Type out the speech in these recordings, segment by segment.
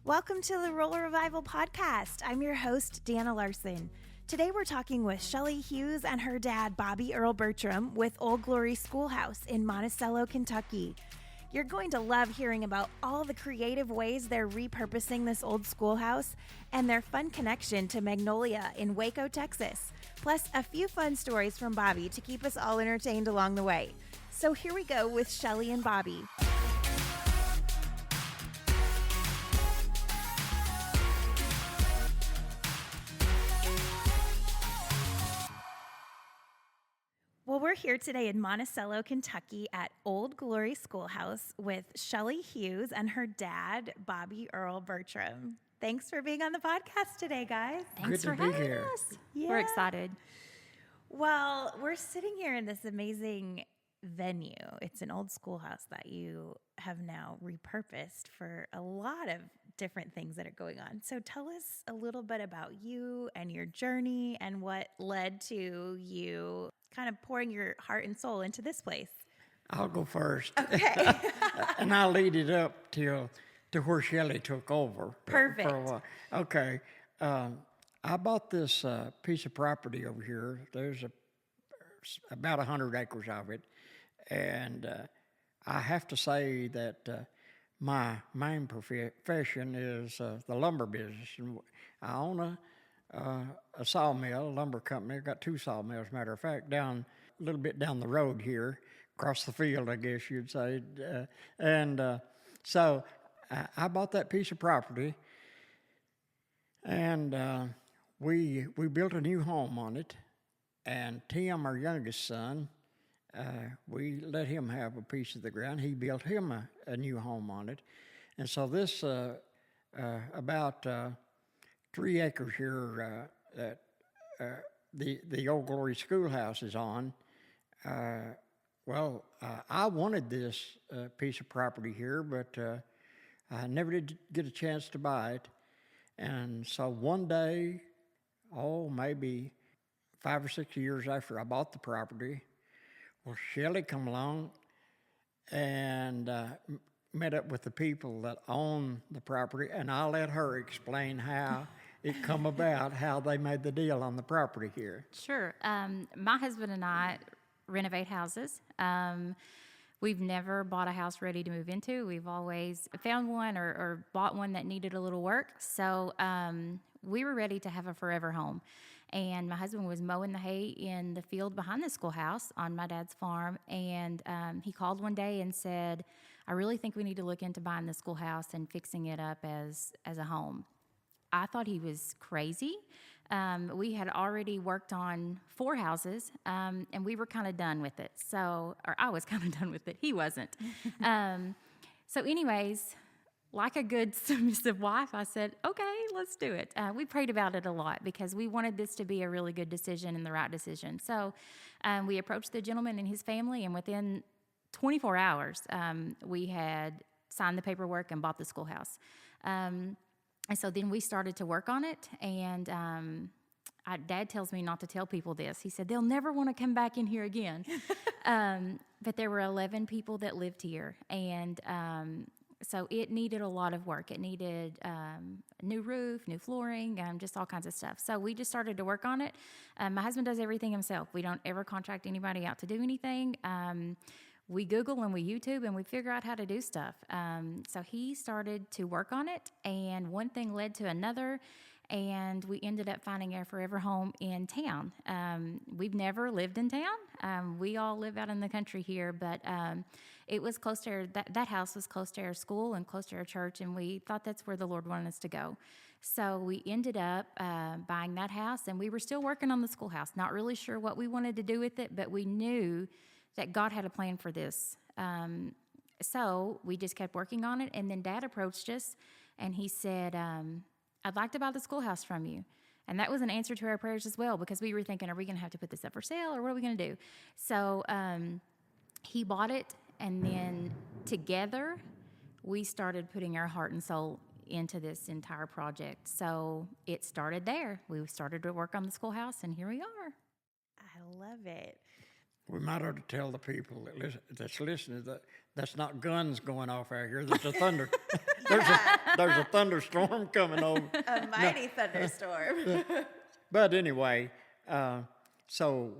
Welcome to the Rural Revival Podcast. I'm your host, Deanna Larson. Today we're talking with Shellie Hughes and her dad, Bobby Earl Bertram, with Old Glory Schoolhouse in Monticello, Kentucky. You're going to love hearing about all the creative ways they're repurposing this old schoolhouse and their fun connection to Magnolia in Waco, Texas, plus a few fun stories from Bobby to keep us all entertained along the way. So here we go with Shellie and Bobby. Well, we're here today in Monticello, Kentucky at Old Glory Schoolhouse with Shellie Hughes and her dad, Bobby Earl Bertram. Thanks for being on the podcast today, guys. Thanks for having us. Yeah. We're excited. Well, we're sitting here in this amazing venue. It's an old schoolhouse that you have now repurposed for a lot of different things that are going on. So tell us a little bit about you and your journey and what led to you kind of pouring your heart and soul into this place. I'll go first. Okay. And I'll lead it up to where Shellie took over. Perfect. For a while. Okay. I bought this piece of property over here. There's about 100 acres of it. And I have to say that my main profession is the lumber business. And I own a sawmill, a lumber company. I've got two sawmills, as a matter of fact, down a little bit down the road here, across the field, I guess you'd say. So I bought that piece of property, and we built a new home on it. And Tim, our youngest son, we let him have a piece of the ground. He built him a new home on it. And so this about 3 acres here that the Old Glory Schoolhouse is on. I wanted this piece of property here, but I never did get a chance to buy it. And so one day, maybe 5 or 6 years after I bought the property, Shellie come along and met up with the people that own the property, and I let her explain how it come about, how they made the deal on the property here. Sure. My husband and I renovate houses. We've never bought a house ready to move into. We've always found one or bought one that needed a little work. So we were ready to have a forever home. And my husband was mowing the hay in the field behind the schoolhouse on my dad's farm. And he called one day and said, I really think we need to look into buying the schoolhouse and fixing it up as a home. I thought he was crazy. We had already worked on 4 houses, and we were kind of done with it. Or I was kind of done with it. He wasn't. So anyways, like a good submissive wife, I said, okay, let's do it. We prayed about it a lot because we wanted this to be a really good decision and the right decision. So we approached the gentleman and his family, and within 24 hours, we had signed the paperwork and bought the schoolhouse. And so then we started to work on it, and Dad tells me not to tell people this. He said, they'll never want to come back in here again. But there were 11 people that lived here, and so it needed a lot of work. It needed a new roof, new flooring, just all kinds of stuff. So we just started to work on it. My husband does everything himself. We don't ever contract anybody out to do anything. We Google and we YouTube and we figure out how to do stuff. So he started to work on it, and one thing led to another, and we ended up finding our forever home in town. We've never lived in town. We all live out in the country here, but it was close to that house was close to our school and close to our church, and we thought that's where the Lord wanted us to go. So we ended up buying that house, and we were still working on the schoolhouse, not really sure what we wanted to do with it, but we knew that God had a plan for this. So we just kept working on it, and then Dad approached us, and he said, I'd like to buy the schoolhouse from you. And that was an answer to our prayers as well, because we were thinking, are we going to have to put this up for sale, or what are we going to do? So he bought it, and then together we started putting our heart and soul into this entire project. So it started there. We started to work on the schoolhouse, and here we are. I love it. we might ought to tell the people that's listening that that's not guns going off out here. There's a thunder. there's a thunderstorm coming over. A mighty thunderstorm. But anyway, so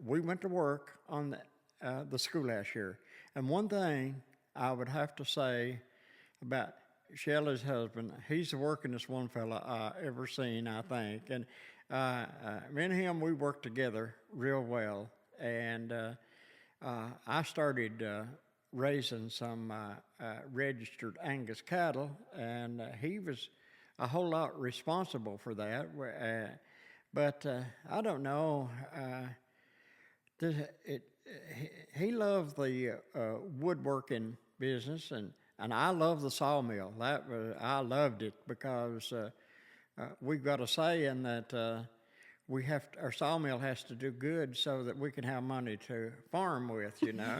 we went to work on the schoolhouse here. And one thing I would have to say about Shelley's husband, he's the workingest one fella I ever seen, I think. And me and him, we worked together real well. And I started raising some registered Angus cattle, and he was a whole lot responsible for that. But I don't know. He loved the woodworking business, and I love the sawmill. I loved it because we've got a saying that our sawmill has to do good so that we can have money to farm with, you know.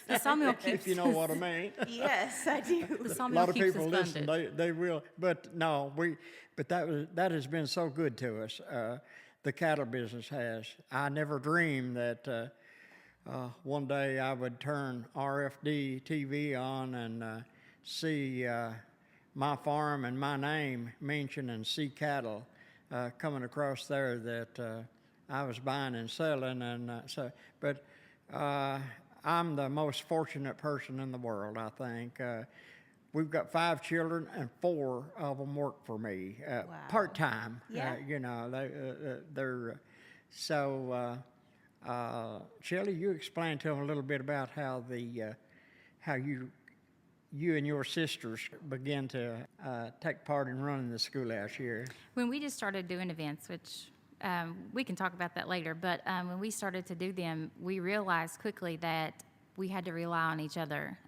The sawmill keeps if you know what I mean. Yes, I do. The A sawmill lot of keeps people us listen, funded. they will, but no, but that has been so good to us. The cattle business has. I never dreamed that one day I would turn RFD TV on and see my farm and my name mentioned and see cattle coming across there that I was buying and selling, and but I'm the most fortunate person in the world, I think. We've got 5 children, and 4 of them work for me part time. Yeah. You know, they're so. Shellie, you explain to them a little bit about how you and your sisters began to take part in running the schoolhouse here. When we just started doing events, which we can talk about that later, but when we started to do them, we realized quickly that we had to rely on each other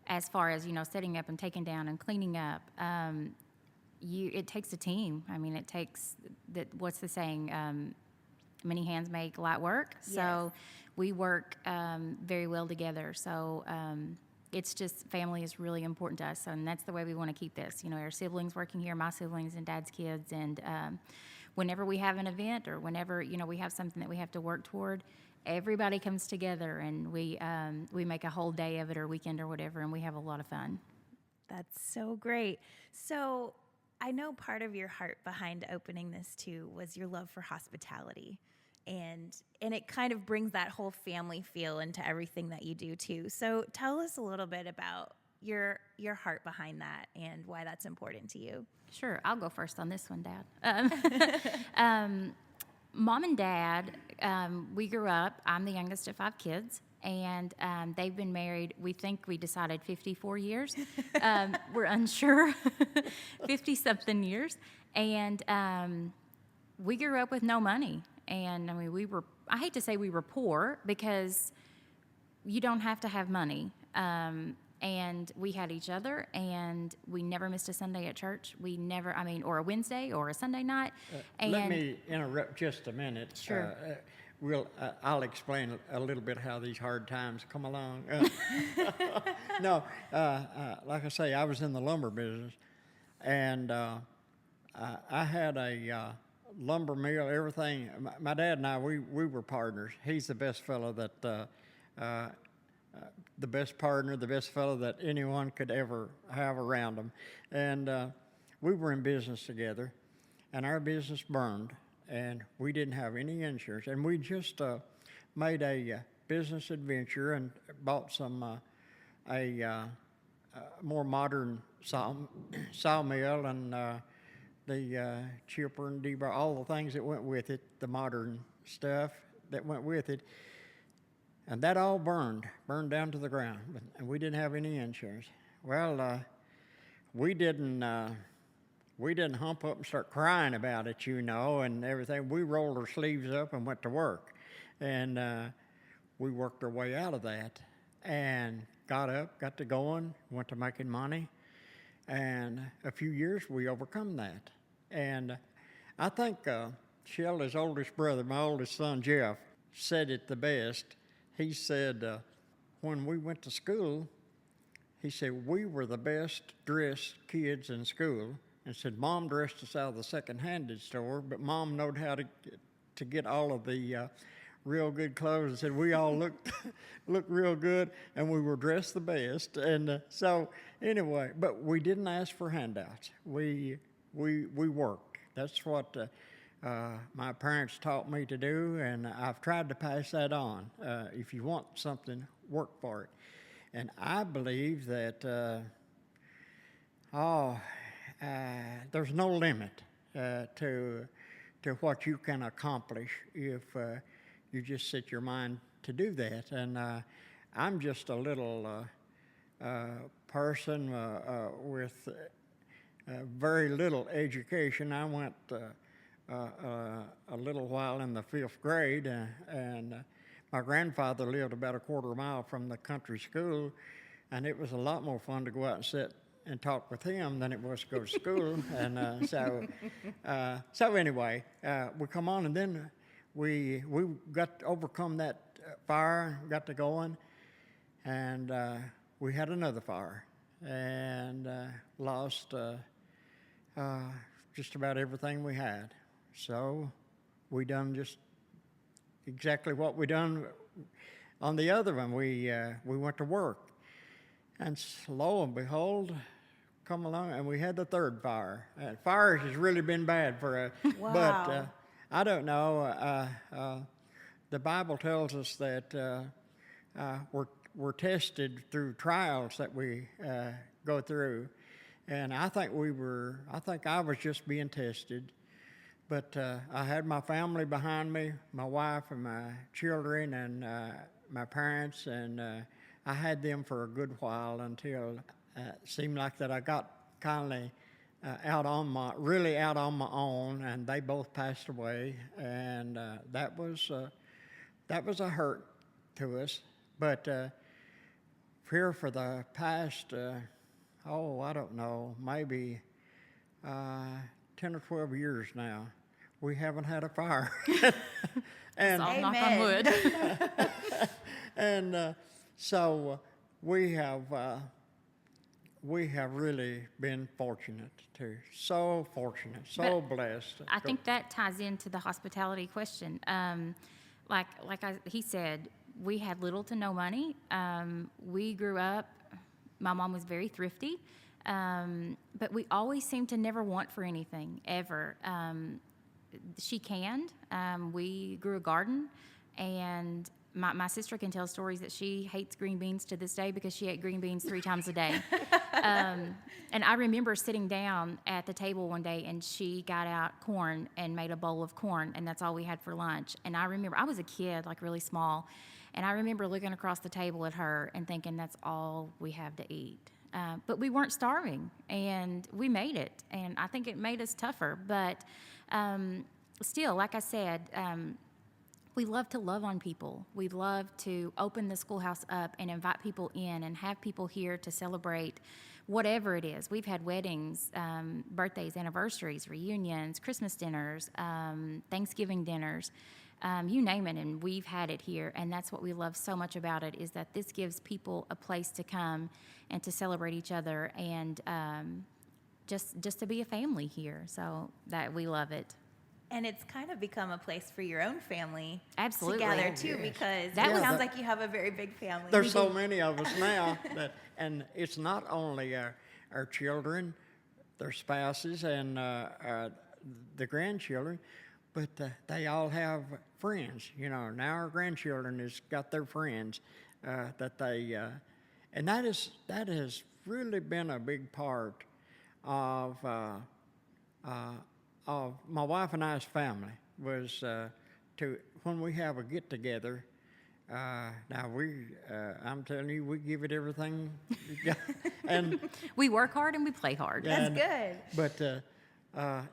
as far as, setting up and taking down and cleaning up. It takes a team. I mean, it takes, what's the saying, many hands make light work. Yes. So we work very well together. So it's just, family is really important to us, and that's the way we want to keep this. Our siblings working here, my siblings and Dad's kids, and whenever we have an event or whenever, we have something that we have to work toward, everybody comes together, and we make a whole day of it or weekend or whatever, and we have a lot of fun. That's so great. So I know part of your heart behind opening this too was your love for hospitality. And it kind of brings that whole family feel into everything that you do too. So tell us a little bit about your heart behind that and why that's important to you. Sure, I'll go first on this one, Dad. Mom and Dad, we grew up, I'm the youngest of 5 kids, and they've been married, we think we decided 54 years. We're unsure, 50-something years. And we grew up with no money. And I mean, I hate to say we were poor because you don't have to have money. And we had each other, and we never missed a Sunday at church. Or a Wednesday or a Sunday night. Let me interrupt just a minute. Sure. I'll explain a little bit how these hard times come along. No, like I say, I was in the lumber business, and I had a lumber mill, everything. My dad and I, we were partners. He's the best fellow that, the best partner, the best fellow that anyone could ever have around him. And we were in business together, and our business burned, and we didn't have any insurance. And we just made a business adventure and bought some a more modern sawmill and the chipper and debar, all the things that went with it, the modern stuff that went with it. And that all burned down to the ground, and we didn't have any insurance. Well, we didn't hump up and start crying about it, and everything. We rolled our sleeves up and went to work, and we worked our way out of that, and got to going, went to making money, and a few years we overcome that. And I think Shelley's oldest brother, my oldest son Jeff, said it the best. He said, when we went to school, he said, we were the best dressed kids in school. And said, Mom dressed us out of the second-handed store, but Mom knowed how to get all of the real good clothes and said we all looked real good and we were dressed the best. And so anyway, but we didn't ask for handouts. We worked. That's what my parents taught me to do, and I've tried to pass that on. If you want something, work for it. And I believe that there's no limit to what you can accomplish if you just set your mind to do that. And I'm just a little person with very little education. I went a little while in the 5th grade, and my grandfather lived about a quarter mile from the country school, and it was a lot more fun to go out and sit and talk with him than it was to go to school. And so anyway, we come on, and then we got to overcome that fire, got to going, and we had another fire, and lost just about everything we had. So we done just exactly what we done on the other one. We went to work, and lo and behold, come along, and we had the third fire. Fires has really been bad for us. Wow. But I don't know. The Bible tells us that we're tested through trials that we go through, and I think I was just being tested. But I had my family behind me, my wife and my children and my parents, and I had them for a good while until it seemed like that I got kind of out on my own, and they both passed away, and that was a hurt to us. But here for the past, I don't know, maybe 10 or 12 years now, we haven't had a fire. And I'll knock on wood. and so we have really been fortunate, so blessed. I think that ties into the hospitality question. He said, we had little to no money. We grew up, my mom was very thrifty, but we always seemed to never want for anything, ever. She canned. We grew a garden, and my sister can tell stories that she hates green beans to this day because she ate green beans 3 times a day. And I remember sitting down at the table one day, and she got out corn and made a bowl of corn, and that's all we had for lunch. And I remember, I was a kid, like really small, and I remember looking across the table at her and thinking, that's all we have to eat. But we weren't starving, and we made it, and I think it made us tougher. But still, like I said, we love to love on people. We love to open the schoolhouse up and invite people in and have people here to celebrate whatever it is. We've had weddings, birthdays, anniversaries, reunions, Christmas dinners, Thanksgiving dinners, you name it, and we've had it here. And that's what we love so much about it, is that this gives people a place to come and to celebrate each other, and just to be a family here. So that we love it. And it's kind of become a place for your own family Absolutely. to gather too, Yes. because That it was- sounds like you have a very big family. There's so many of us now, and it's not only our children, their spouses, and the grandchildren, but they all have friends. You know, now our grandchildren has got their friends that they, and that has really been a big part of my wife and I's family, was to when we have a get together. Now I'm telling you, we give it everything, and We work hard and we play hard. That's good. But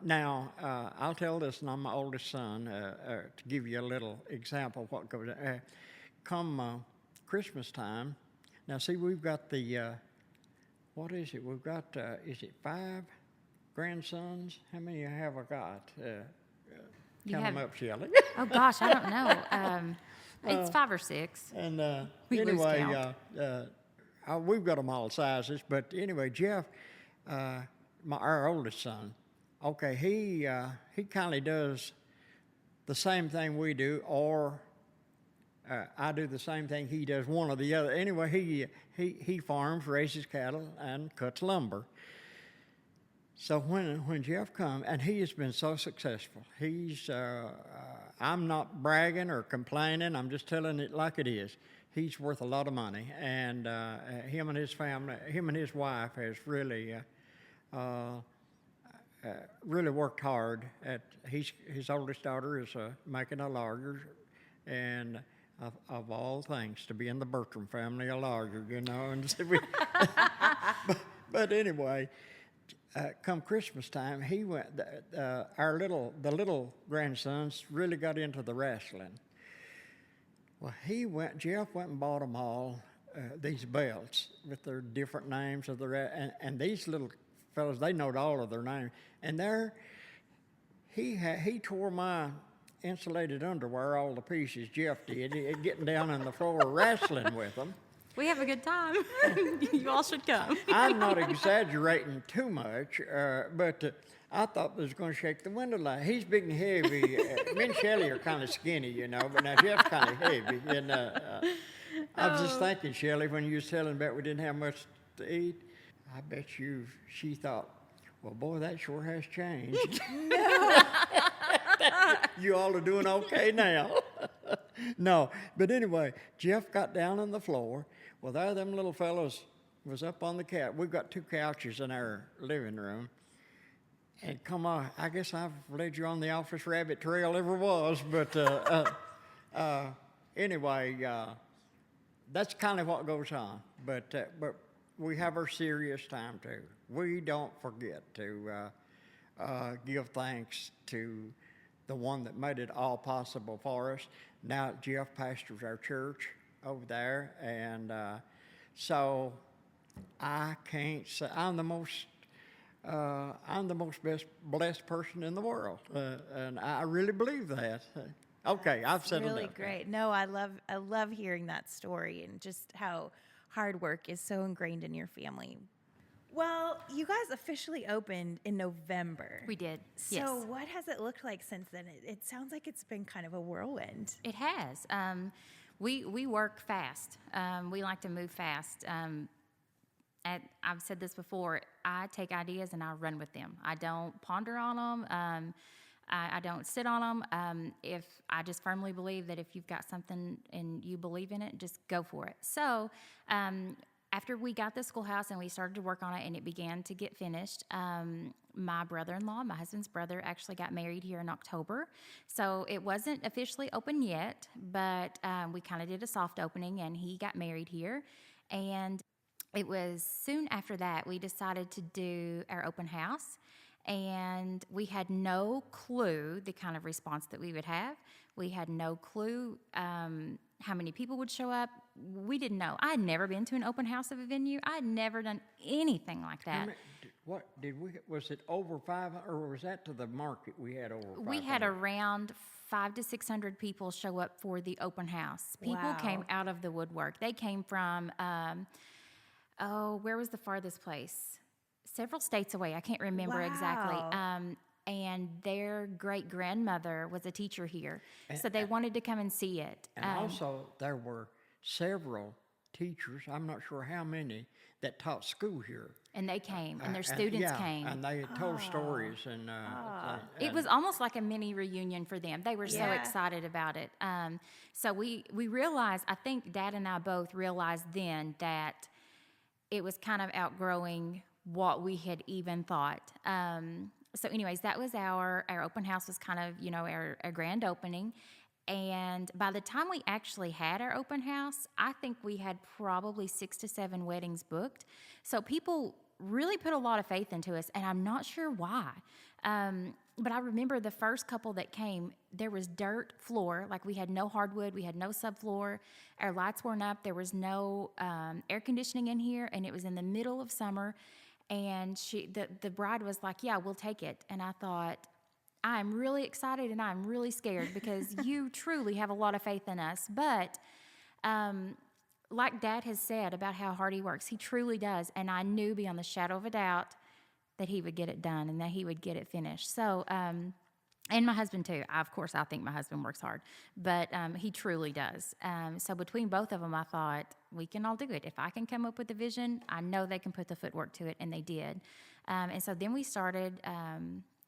now I'll tell this, and I'm my oldest son, to give you a little example of what goes. Come Christmas time, now see, we've got the what is it? We've got is it 5 grandsons? How many have I got? Count them up, Shellie. Oh gosh, I don't know. It's 5 or 6. And We lose anyway, we've got them all sizes. But anyway, Jeff, our oldest son, okay, he kind of does the same thing we do, or I do the same thing he does, one or the other. Anyway, he farms, raises cattle, and cuts lumber. So when Jeff come, and he has been so successful, I'm not bragging or complaining, I'm just telling it like it is. He's worth a lot of money, and him and his family, him and his wife has really worked hard. His oldest daughter is making a lawyer, and of all things, to be in the Bertram family, a lawyer, you know. And so but anyway. Come Christmas time, he went. The little grandsons really got into the wrestling. Well, Jeff went and bought them all these belts with their different names of and these little fellas, they knowed all of their names. And there, he tore my insulated underwear all to pieces. Jeff did, getting down on the floor wrestling with them. We have a good time. You all should come. I'm not exaggerating too much, but I thought it was going to shake the window light. He's big and heavy. Me and Shellie are kind of skinny, you know, but now Jeff's kind of heavy. And I was just thinking, Shellie, when you was telling about we didn't have much to eat, I bet she thought, well, boy, that sure has changed. You all are doing okay now. No, but anyway, Jeff got down on the floor. Well, there them little fellows was up on the couch. We've got 2 couches in our living room. And come on, I guess I've led you on the office rabbit trail ever was. But anyway, that's kind of what goes on. But we have our serious time too. We don't forget to give thanks to the one that made it all possible for us. Now Jeff pastors our church over there, and so I can't say I'm the most blessed person in the world, and I really believe that. Okay, I've said enough. Really great. No, I love hearing that story and just how hard work is so ingrained in your family. Well, you guys officially opened in November. We did, So yes. what has it looked like since then? It sounds like it's been kind of a whirlwind. It has. We work fast. We like to move fast. I've said this before. I take ideas and I run with them. I don't ponder on them. I don't sit on them. If I just firmly believe that if you've got something and you believe in it, just go for it. So after we got the schoolhouse and we started to work on it and it began to get finished, my brother-in-law, my husband's brother, actually got married here in October. So it wasn't officially open yet, but we kind of did a soft opening and he got married here. And it was soon after that we decided to do our open house. And we had no clue the kind of response that we would have. We had no clue how many people would show up. We didn't know. I had never been to an open house of a venue. I had never done anything like that. Was it over 500, or was that to the market we had over 500? We had around 500 to 600 people show up for the open house. People came out of the woodwork. They came from, where was the farthest place? Several states away. I can't remember exactly. And their great-grandmother was a teacher here. So they wanted to come and see it. And also, there were several teachers, I'm not sure how many, that taught school here. And they came, and their students came. And they told stories. And it was almost like a mini reunion for them. They were so excited about it. So we realized, I think Dad and I both realized then that it was kind of outgrowing what we had even thought. So anyways, that was our open house was kind of, our grand opening. And by the time we actually had our open house, I think we had probably 6 to 7 weddings booked. So people really put a lot of faith into us, and I'm not sure why. But I remember the first couple that came, there was dirt floor, like we had no hardwood, we had no subfloor, our lights weren't up, there was no air conditioning in here, and it was in the middle of summer. And the bride was like, yeah, we'll take it. And I thought, I'm really excited and I'm really scared because you truly have a lot of faith in us. But like Dad has said about how hard he works, he truly does. And I knew beyond the shadow of a doubt that he would get it done and that he would get it finished. So And my husband too. Of course, I think my husband works hard, but he truly does. So between both of them, I thought we can all do it. If I can come up with a vision, I know they can put the footwork to it, and they did. And so then we started.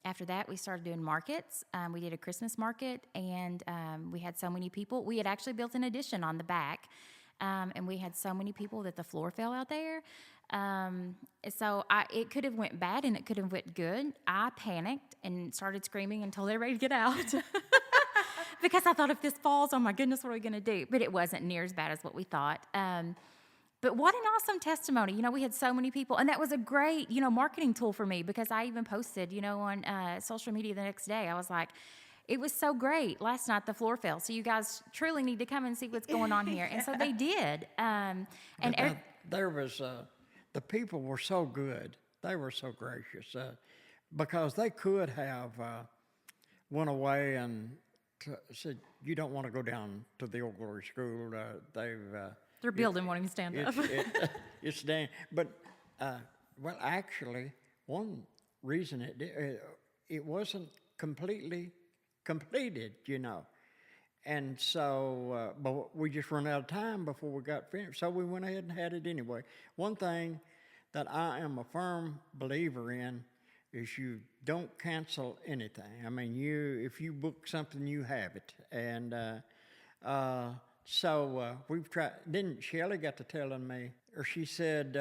After that, we started doing markets. We did a Christmas market, and we had so many people. We had actually built an addition on the back, and we had so many people that the floor fell out there. So it could have went bad and it could have went good. I panicked and started screaming and told everybody to get out because I thought if this falls, oh my goodness, what are we going to do? But it wasn't near as bad as what we thought. But what an awesome testimony. We had so many people, and that was a great, marketing tool for me because I even posted, on social media the next day. I was like, it was so great. Last night the floor fell, so you guys truly need to come and see what's going on here. And so they did. There was... the people were so good. They were so gracious because they could have went away and said, "You don't want to go down to the Old Glory School." They're building one and stand up. It's down. But well, actually, one reason it wasn't completely completed, And so, but we just run out of time before we got finished. So we went ahead and had it anyway. One thing that I am a firm believer in is you don't cancel anything. I mean, if you book something, you have it. And so we've tried. Then Shellie got to telling me, or she said,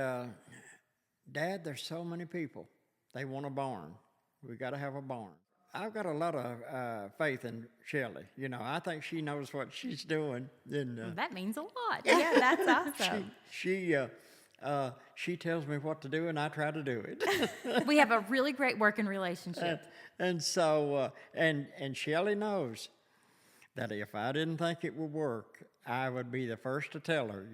"Dad, there's so many people. They want a barn. We got to have a barn." I've got a lot of faith in Shellie. I think she knows what she's doing. And, that means a lot. Yeah, that's awesome. She tells me what to do, and I try to do it. We have a really great working relationship. And so, and Shellie knows that if I didn't think it would work, I would be the first to tell her,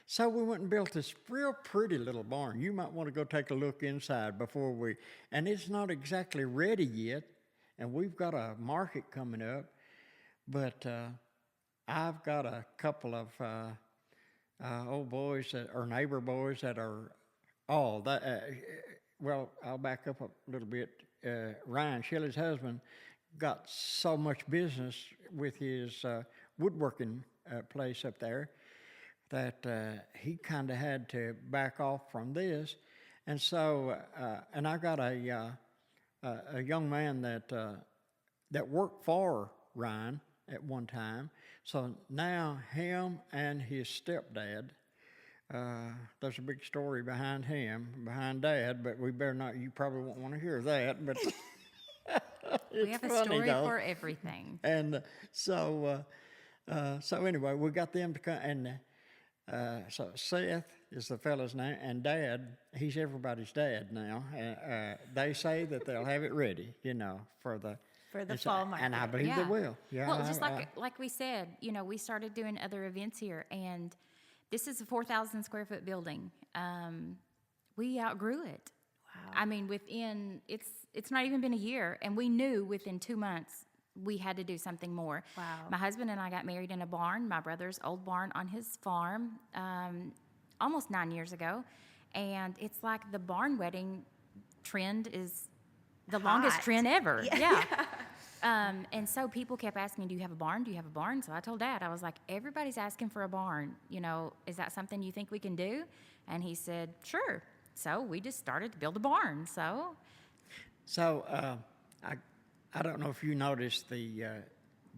So we went and built this real pretty little barn. You might want to go take a look inside before and it's not exactly ready yet, and we've got a market coming up, but I've got a couple of old boys neighbor boys that are well, I'll back up a little bit. Ryan, Shelley's husband, got so much business with his woodworking place up there that he kind of had to back off from this. And so, and I got a young man that worked for Ryan at one time. So now him and his stepdad, there's a big story behind Dad, but we better not, you probably won't want to hear that, but we have a story for everything. And so anyway, we got them to come, and so Seth is the fellow's name, and Dad, he's everybody's dad now. They say that they'll have it ready, for the fall market. And I believe they will. Yeah. Well, just like we said, we started doing other events here, and this is a 4,000 square foot building. We outgrew it. Wow. I mean, it's not even been a year, and we knew within 2 months we had to do something more. Wow. My husband and I got married in a barn, my brother's old barn on his farm, almost 9 years ago, and it's like the barn wedding trend is the longest trend ever. Yeah. And so people kept asking, "Do you have a barn? Do you have a barn?" So I told Dad, I was like, "Everybody's asking for a barn. Is that something you think we can do?" And he said, "Sure." So we just started to build a barn. So I don't know if you noticed the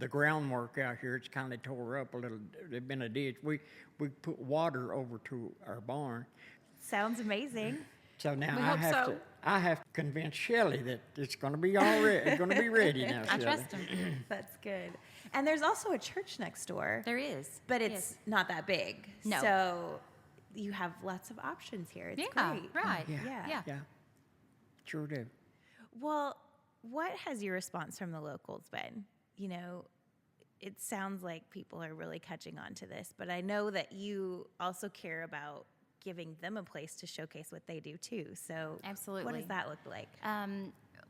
groundwork out here. It's kind of tore up a little. There's been a ditch. We put water over to our barn. Sounds amazing. So now I have to convince Shellie that it's going to be all ready. It's going to be ready now. I trust him. That's good. And there's also a church next door. There is, but it's not that big. No. So you have lots of options here. It's great. Right. Yeah. Sure do. Well, what has your response from the locals been? It sounds like people are really catching on to this, but I know that you also care about giving them a place to showcase what they do too. So absolutely. What does that look like?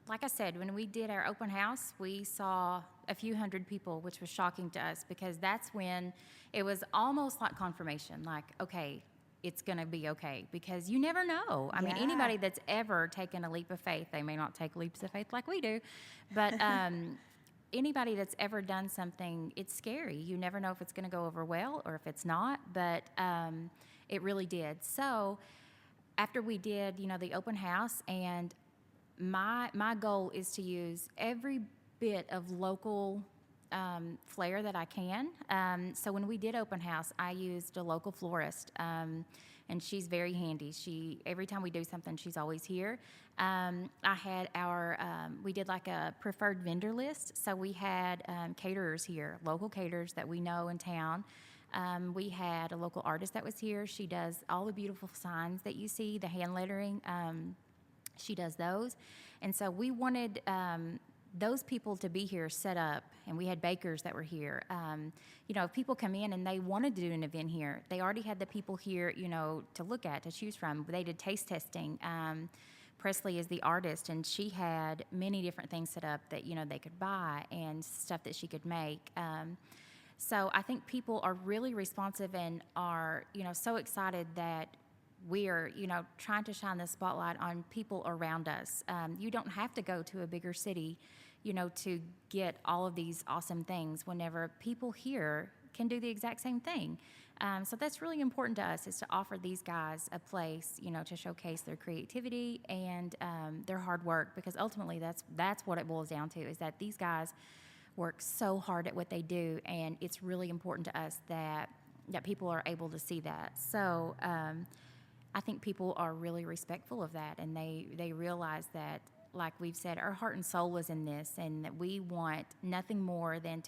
Like I said, when we did our open house, we saw a few hundred people, which was shocking to us because that's when it was almost like confirmation. Like, okay, it's going to be okay, because you never know. I mean, anybody that's ever taken a leap of faith, they may not take leaps of faith like we do, but anybody that's ever done something, it's scary. You never know if it's going to go over well or if it's not, but it really did. So after we did, the open house, and my goal is to use every bit of local flair that I can. So when we did open house, I used a local florist, and she's very handy. Every time we do something, she's always here. I had we did like a preferred vendor list. So we had caterers here, local caterers that we know in town. We had a local artist that was here. She does all the beautiful signs that you see, the hand lettering. She does those. And so we wanted those people to be here set up, and we had bakers that were here. If people come in and they wanted to do an event here, they already had the people here, to look at, to choose from. They did taste testing. Presley is the artist, and she had many different things set up that, they could buy, and stuff that she could make. So I think people are really responsive and are, so excited that we are, trying to shine the spotlight on people around us. You don't have to go to a bigger city, to get all of these awesome things, whenever people here can do the exact same thing. So that's really important to us, is to offer these guys a place, to showcase their creativity and their hard work, because ultimately that's what it boils down to, is that these guys work so hard at what they do, and it's really important to us that people are able to see that. So I think people are really respectful of that, and they realize that, like we've said, our heart and soul is in this, and that we want nothing more than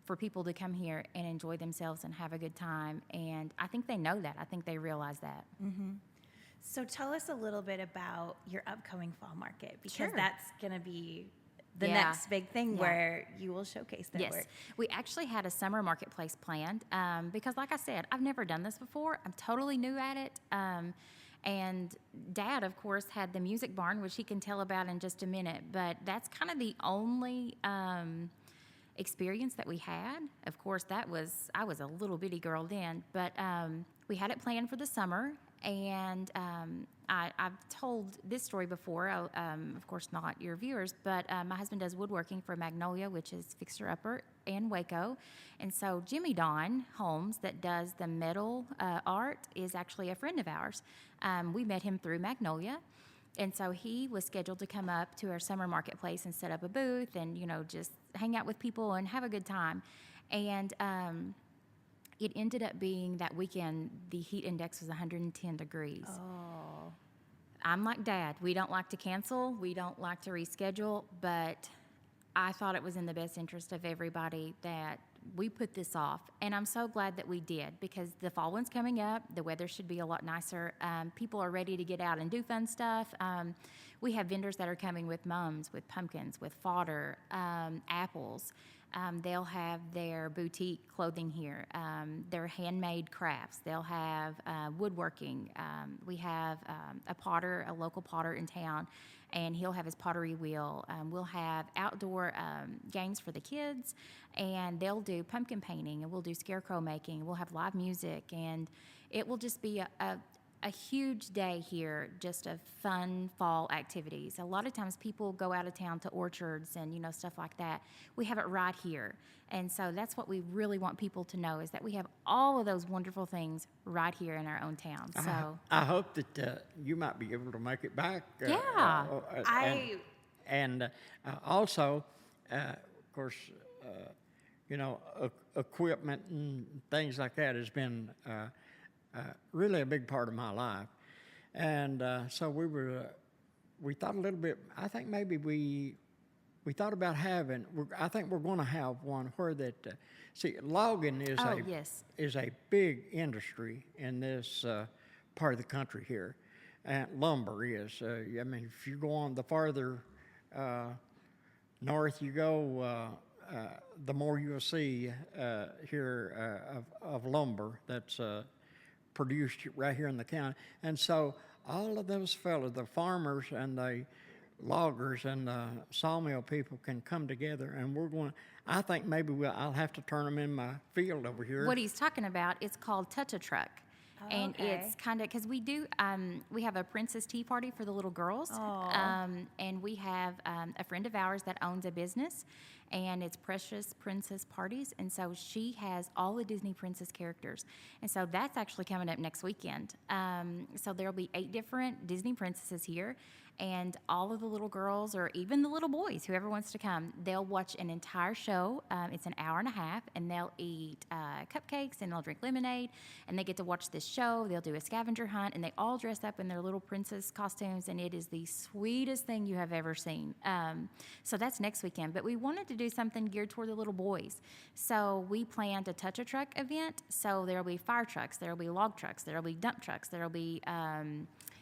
for people to come here and enjoy themselves and have a good time. And I think they know that. I think they realize that. Mm-hmm. So tell us a little bit about your upcoming fall market, because Sure. that's going to be the next big thing where you will showcase their work. We actually had a summer marketplace planned because, like I said, I've never done this before. I'm totally new at it. And Dad, of course, had the music barn, which he can tell about in just a minute. But that's kind of the only experience that we had. Of course, I was a little bitty girl then. But we had it planned for the summer. And I've told this story before, of course not your viewers, but my husband does woodworking for Magnolia, which is Fixer Upper in Waco. And so Jimmy Don Holmes, that does the metal art, is actually a friend of ours. We met him through Magnolia. And so he was scheduled to come up to our summer marketplace and set up a booth and, just hang out with people and have a good time. And it ended up being that weekend, the heat index was 110 degrees. Oh. I'm like Dad. We don't like to cancel. We don't like to reschedule. But I thought it was in the best interest of everybody that we put this off. And I'm so glad that we did, because the fall one's coming up. The weather should be a lot nicer. People are ready to get out and do fun stuff. We have vendors that are coming with mums, with pumpkins, with fodder, apples. They'll have their boutique clothing here, their handmade crafts. They'll have woodworking. We have a local potter in town, and he'll have his pottery wheel. We'll have outdoor games for the kids, and they'll do pumpkin painting, and we'll do scarecrow making. We'll have live music, and it will just be a huge day here, just of fun fall activities. A lot of times people go out of town to orchards and, stuff like that. We have it right here. And so that's what we really want people to know, is that we have all of those wonderful things right here in our own town. So I hope that you might be able to make it back. Also, of course, equipment and things like that has been really a big part of my life. And so we thought a little bit, I think maybe we thought about I think we're going to have one where that, logging is a big industry in this part of the country here. And lumber is, if you go on the farther north you go, the more you'll see here of lumber that's produced right here in the county. And so all of those fellows, the farmers and the loggers and the sawmill people, can come together, and I think maybe I'll have to turn them in my field over here. What he's talking about is called Touch-A-Truck. And okay. it's kind of, because we have a princess tea party for the little girls. And we have a friend of ours that owns a business, and it's Precious Princess Parties. And so she has all the Disney princess characters. And so that's actually coming up next weekend. So there'll be 8 different Disney princesses here. And all of the little girls, or even the little boys, whoever wants to come, they'll watch an entire show. It's an hour and a half, and they'll eat cupcakes, and they'll drink lemonade, and they get to watch this show. They'll do a scavenger hunt, and they all dress up in their little princess costumes, and it is the sweetest thing you have ever seen. So that's next weekend. But we wanted to do something geared toward the little boys. So we planned a Touch a Truck event. So there'll be fire trucks, there'll be log trucks, there'll be dump trucks, there'll be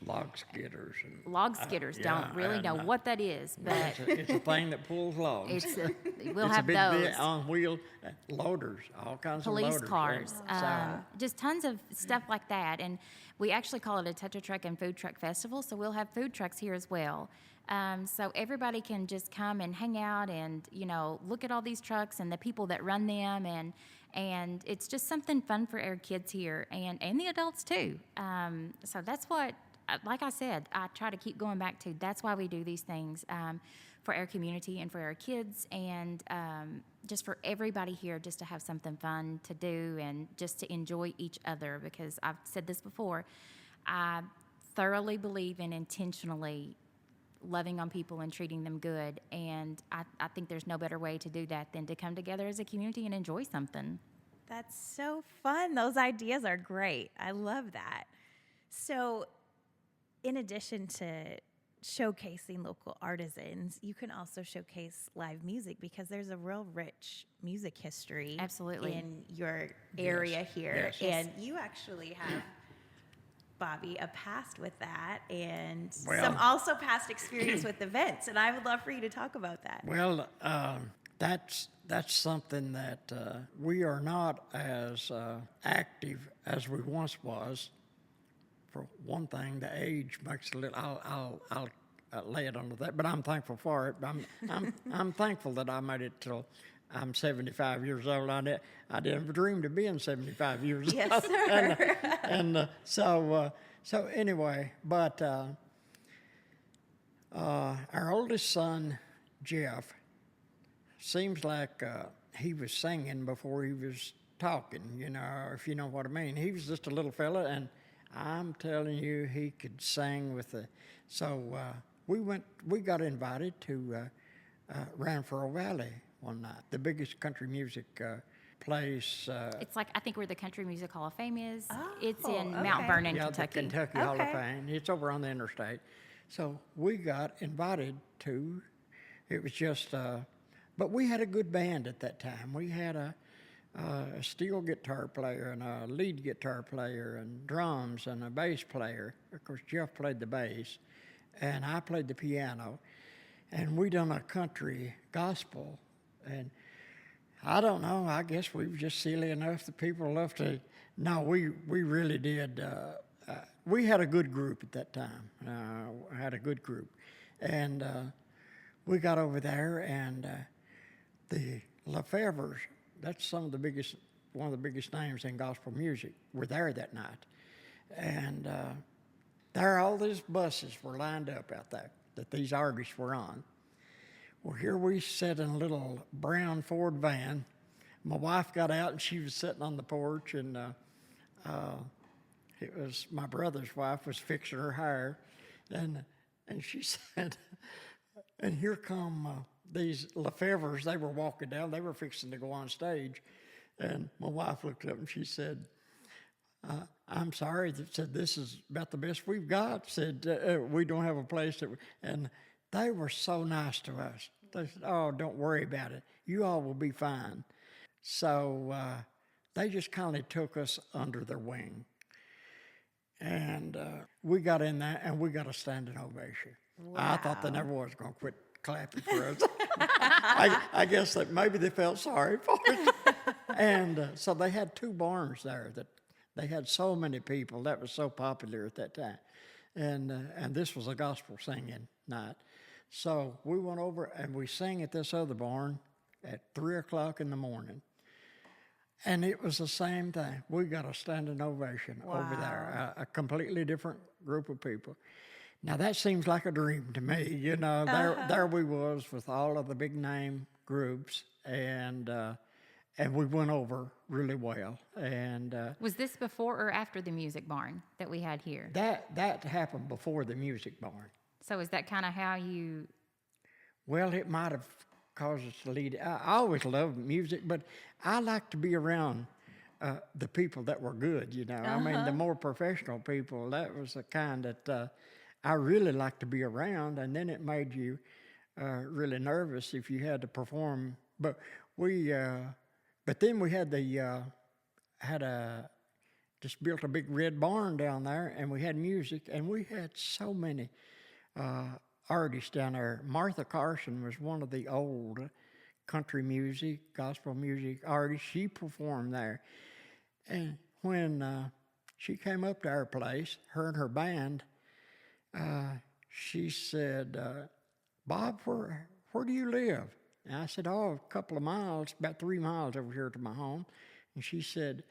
Log skidders. And, log skidders. Don't really know what that is, but it's a thing that pulls logs. We'll it's have a big those. on wheel loaders, all kinds Police of loaders. cars, So, just tons of stuff like that. And we actually call it a Touch a Truck and Food Truck Festival, so we'll have food trucks here as well. So everybody can just come and hang out and, look at all these trucks and the people that run them, and it's just something fun for our kids here and the adults too. So that's what, like I said, I try to keep going back to. That's why we do these things, for our community and for our kids, and just for everybody here, just to have something fun to do and just to enjoy each other. Because I've said this before, I thoroughly believe in intentionally loving on people and treating them good, and I think there's no better way to do that than to come together as a community and enjoy something. That's so fun. Those ideas are great. I love that. So, in addition to showcasing local artisans, you can also showcase live music, because there's a real rich music history Absolutely. in your area here. Yes. And you actually have, Bobby, a past with that, and Well- some also past experience with events. And I would love for you to talk about that. Well, that's something that we are not as active as we once was. For one thing, the age makes a little. I'll lay it under that, but I'm thankful for it. I'm thankful that I made it till I'm 75 years old. I never dreamed of being 75 years Yes, old. sir. And so anyway, but our oldest son, Jeff, seems like he was singing before he was talking, if you know what I mean. He was just a little fella, and I'm telling you, he could sing with the. So we got invited to Ranfurl Valley one night, the biggest country music place. It's like, I think where the Country Music Hall of Fame is. Oh, It's in okay. Mount Vernon, Yeah, Kentucky. the Kentucky Hall of Okay. Fame. It's over on the interstate. So we got invited to. It was just, but we had a good band at that time. We had a steel guitar player and a lead guitar player and drums and a bass player. Of course, Jeff played the bass, and I played the piano. And we done a country gospel. And I don't know, I guess we were just silly enough that people loved to. No, we really did. We had a good group at that time. I had a good group. And we got over there, and the Lefevres, that's one of the biggest names in gospel music, were there that night. And there all these buses were lined up out there that these artists were on. Well, here we sat in a little brown Ford van. My wife got out, and she was sitting on the porch, and it was my brother's wife was fixing her hair, and she said, and here come these Lefevres. They were walking down. They were fixing to go on stage, and my wife looked up and she said, "I'm sorry." Said, "This is about the best we've got." Said, "We don't have a place that," and they were so nice to us. They said, "Oh, don't worry about it. You all will be fine." So they just kind of took us under their wing. And we got in there, and we got a standing ovation. Wow. I thought they never was going to quit clapping for us. I guess that maybe they felt sorry for us. And so they had 2 barns there that they had so many people. That was so popular at that time. And this was a gospel singing night. So we went over and we sang at this other barn at 3 o'clock in the morning. And it was the same thing. We got a standing ovation over there, a completely different group of people. Now that seems like a dream to me, you know. There we was with all of the big name groups, and we went over really well. And Was this before or after the music barn that we had here? that happened before the music barn. So is that kind of how you? Well, it might have caused us to lead. I always loved music, but I like to be around the people that were good, you know. I mean, the more professional people, that was the kind that I really liked to be around, and then it made you really nervous if you had to perform. But then we had just built a big red barn down there, and we had music, and we had so many artists down there. Martha Carson was one of the old country music, gospel music artists. She performed there, and when she came up to our place, her and her band, she said, "Bob, where do you live?" And I said, "Oh, a couple of miles, about 3 miles over here to my home." And she said,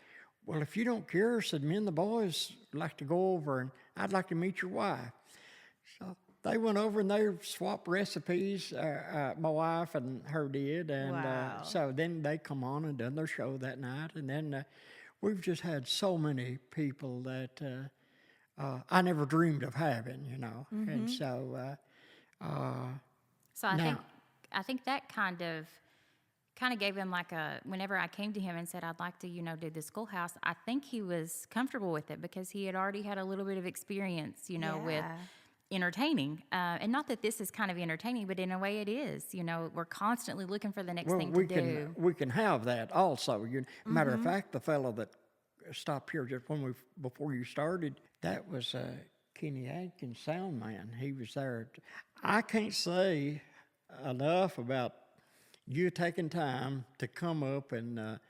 "Well, if you don't care," said, "me and the boys like to go over, and I'd like to meet your wife." So they went over and they swapped recipes. My wife and her did, and Wow. so then they come on and done their show that night. And then we've just had so many people that I never dreamed of having, you know. And so, So I Now- think that kind of gave him like a. Whenever I came to him and said I'd like to, do the schoolhouse, I think he was comfortable with it because he had already had a little bit of experience, with Yeah. entertaining. And not that this is kind of entertaining, but in a way it is. We're constantly looking for the next well, thing we to can do. we can have that also. Matter of fact, the fellow that stopped here just before you started, that was Kenny Atkins, sound man. He was there. I can't say enough about you taking time to come up and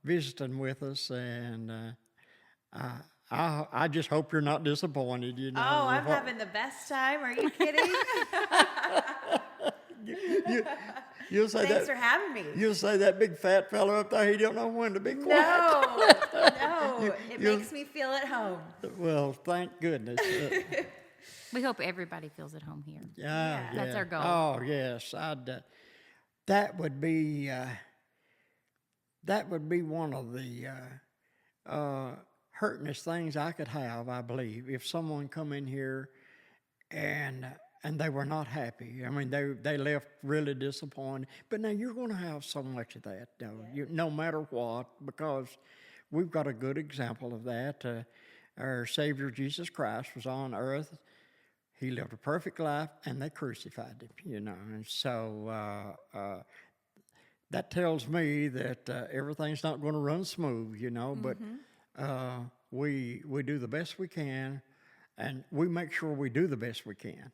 visiting with us, and I just hope you're not disappointed. You know. Oh, I'm having the best time. Are you kidding? You'll say Thanks for that. having me. You'll say that big fat fellow up there. He don't know when to be quiet. No, it you- makes me feel at home. Well, thank goodness. We hope everybody feels at home here. Yeah, That's our goal. Oh yes, that would be one of the hurtingest things I could have. I believe if someone come in here and they were not happy. I mean, they left really disappointed. But now you're going to have so much of that, no matter what, because we've got a good example of that. Our Savior Jesus Christ was on earth. He lived a perfect life, and they crucified him, And so that tells me that everything's not going to run smooth, But we do the best we can, and we make sure we do the best we can.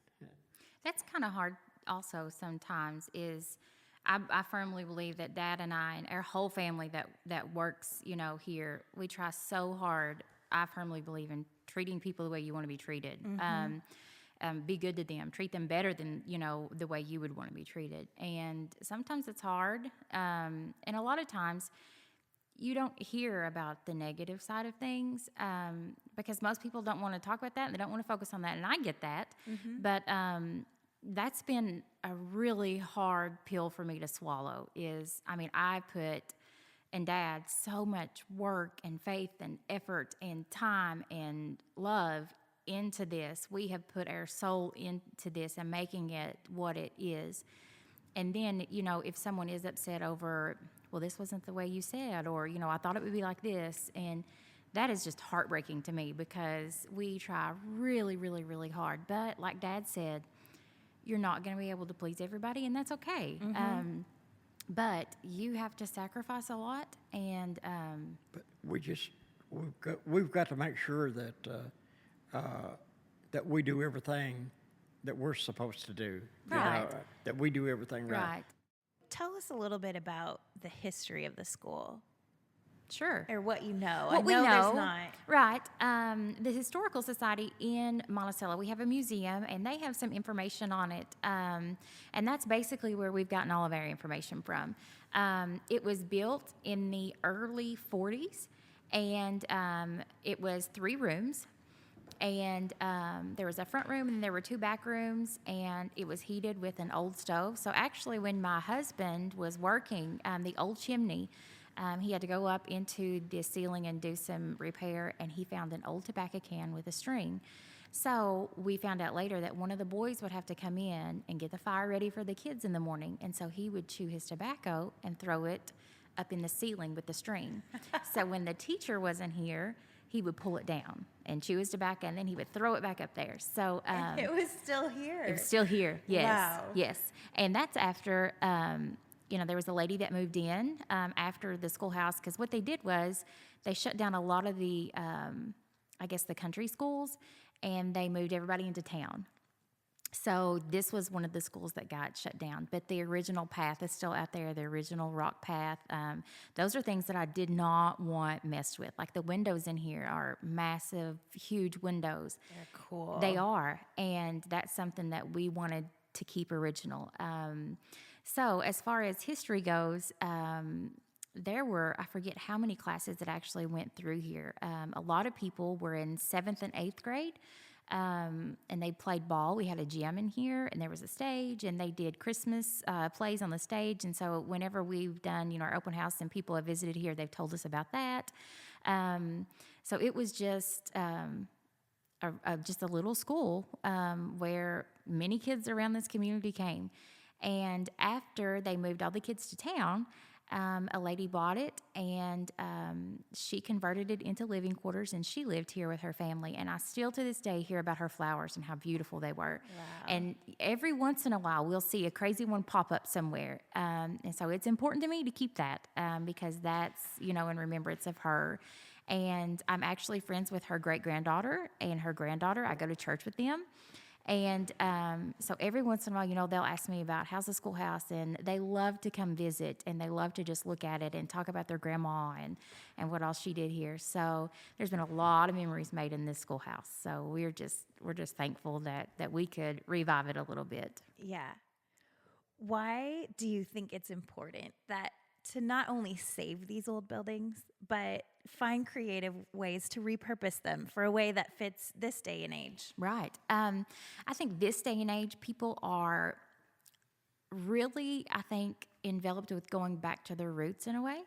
That's kind of hard also sometimes is I firmly believe that Dad and I and our whole family that works, here, we try so hard. I firmly believe in treating people the way you want to be treated. Be good to them, treat them better than, the way you would want to be treated. And sometimes it's hard. And a lot of times you don't hear about the negative side of things because most people don't want to talk about that and they don't want to focus on that. And I get that. But that's been a really hard pill for me to swallow I put, and Dad, so much work and faith and effort and time and love into this. We have put our soul into this and making it what it is. And then, if someone is upset over, well, this wasn't the way you said, or, I thought it would be like this. And that is just heartbreaking to me because we try really, really, really hard. But like Dad said, you're not going to be able to please everybody, and that's okay. But you have to sacrifice a lot, and But we've got to make sure that that we do everything that we're supposed to do. Right. That we do everything right. right. Tell us a little bit about the history of the school. Sure. or what you know. What I we know know, there's not. right? The Historical Society in Monticello, we have a museum, and they have some information on it, and that's basically where we've gotten all of our information from. It was built in the early 40s, and it was 3 rooms. And there was a front room and there were 2 back rooms, and it was heated with an old stove. So actually, when my husband was working, the old chimney, he had to go up into the ceiling and do some repair, and he found an old tobacco can with a string. So we found out later that one of the boys would have to come in and get the fire ready for the kids in the morning, and so he would chew his tobacco and throw it up in the ceiling with the string. So when the teacher wasn't here, he would pull it down and chew his tobacco, and then he would throw it back up there. So It was still here. it was still here. Yes, Wow. yes. And that's after there was a lady that moved in after the schoolhouse, because what they did was they shut down a lot of the the country schools, and they moved everybody into town. So this was one of the schools that got shut down, but the original path is still out there, the original rock path. Those are things that I did not want messed with. Like the windows in here are massive, huge windows. They're cool. They are, and that's something that we wanted to keep original. So as far as history goes, there were, I forget how many classes that actually went through here. A lot of people were in 7th and 8th grade. And they played ball. We had a gym in here, and there was a stage, and they did Christmas plays on the stage. And so whenever we've done, our open house and people have visited here, they've told us about that. So it was just a little school where many kids around this community came. And after they moved all the kids to town, a lady bought it, and she converted it into living quarters, and she lived here with her family. And I still to this day hear about her flowers and how beautiful they were. Wow. And every once in a while we'll see a crazy one pop up somewhere. And so it's important to me to keep that because that's, in remembrance of her. And I'm actually friends with her great-granddaughter and her granddaughter. I go to church with them. And so every once in a while, they'll ask me about how's the schoolhouse, and they love to come visit, and they love to just look at it and talk about their grandma and what all she did here. So there's been a lot of memories made in this schoolhouse. So we're just thankful that we could revive it a little bit. Yeah. Why do you think it's important that to not only save these old buildings, but find creative ways to repurpose them for a way that fits this day and age? Right. I think this day and age, people are really, enveloped with going back to their roots in a way.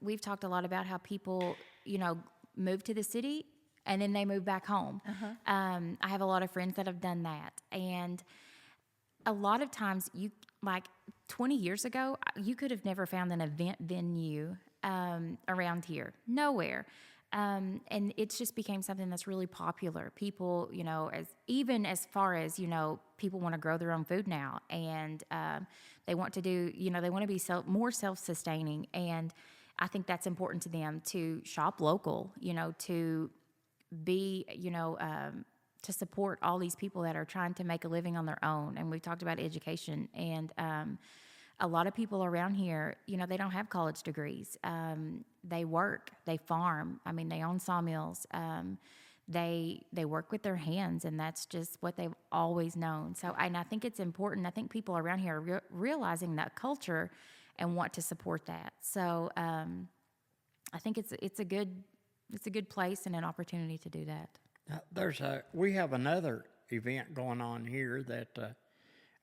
We've talked a lot about how people, move to the city and then they move back home. Uh-huh. I have a lot of friends that have done that. And a lot of times, 20 years ago, you could have never found an event venue around here. Nowhere. And it's just became something that's really popular. People, as far as, people want to grow their own food now. And they want to do, they want to be more self-sustaining. And I think that's important to them to shop local, to be, to support all these people that are trying to make a living on their own. And we've talked about education, and a lot of people around here, they don't have college degrees. They work, they farm. They own sawmills. They work with their hands, and that's just what they've always known. So, and I think it's important. I think people around here are realizing that culture and want to support that. So, I think it's a good place and an opportunity to do that. We have another event going on here that